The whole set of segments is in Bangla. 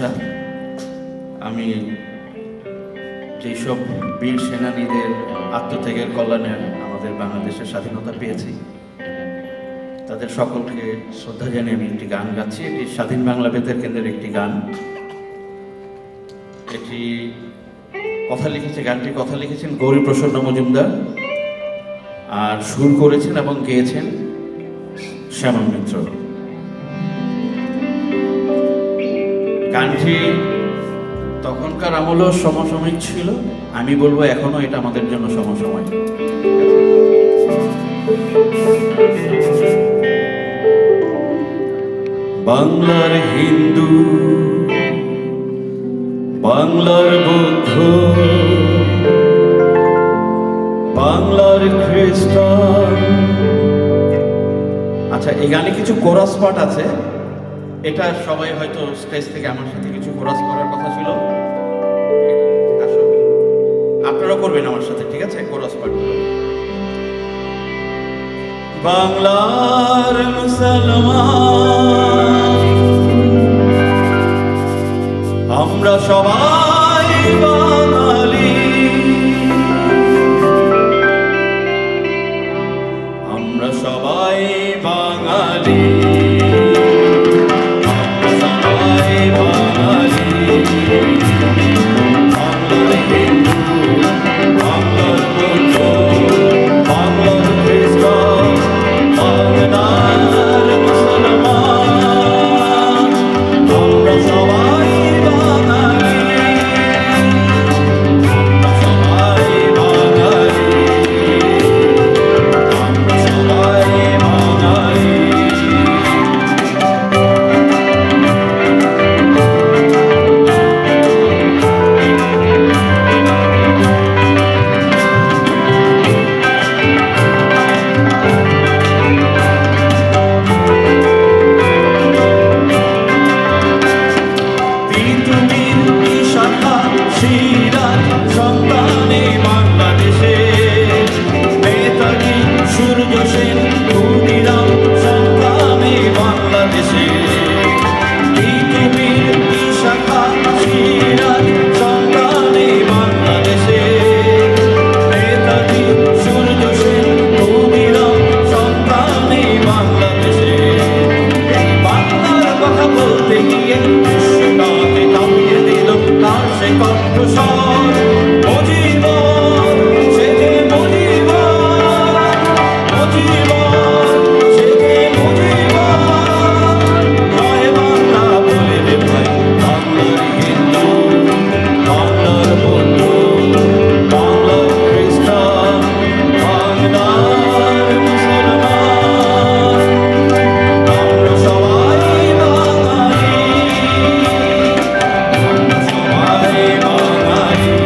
শুভেচ্ছা। আমি যেসব বীর সেনানীদের আত্মত্যাগের কল্যাণে আমাদের বাংলাদেশের স্বাধীনতা পেয়েছি, তাদের সকলকে শ্রদ্ধা জানিয়ে আমি একটি গান গাচ্ছি। এটি স্বাধীন বাংলা বেতার কেন্দ্রের একটি গান। এটি গানটির কথা লিখেছেন গৌরীপ্রসন্ন মজুমদার, আর সুর করেছেন এবং গেয়েছেন শ্যামল মিত্র। গানটি তখনকার আমলও সমসাময়িক ছিল, আমি বলবো এখনো এটা আমাদের জন্য সমসাময়িক। বাংলার হিন্দু, বাংলার বৌদ্ধ, বাংলার খ্রিস্টান। আচ্ছা, এই গানে কিছু কোরাস পার্ট আছে, এটা সবাই হয়তো স্টেজ থেকে আমার সাথে কিছু কোরাস করার কথা ছিল, আপনারা করবেন আমার সাথে, ঠিক আছে? কোরাস পার্ট গুলো। বাংলার মুসলমান আমরা সবাই বাঙালি, আমরা সবাই বাঙালি, আমরা সবাই বাঙালি। বাংলার হিন্দু, বাংলার বৌদ্ধ, বাংলার খ্রিস্টান, বাংলার মুসলমান আমরা সবাই বাঙালি, আমরা সবাই বাঙালি, আমরা সবাই বাঙালি। সন্তানে বাংলাদেশে নেতাজি সূর্য সেন, ক্ষুদিরাম সন্তানে বাংলাদেশে পৃথিবীর শাখা সিরাজ সন্তানে বাংলাদেশে নেতাজি সূর্য সেন, ক্ষুদিরাম সন্তানে বাংলাদেশে। এই বাংলার কথা বলতে গিয়ে বিশ্বটাকে কাঁপিয়ে দিল তার সে কণ্ঠস্বর। মজিবর সে যে মজিবর, মজিবর সে যে মজিবর। জয় বাংলা বলে রে ভাই, বাংলার হিন্দু, বাংলার বৌদ্ধ, বাংলার খ্রিস্টান, বাংলার মুসলমান আমরা সবাই বাঙালি, আমরা সবাই বাঙালি।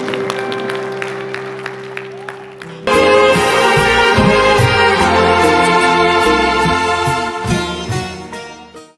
ধন্যবাদ।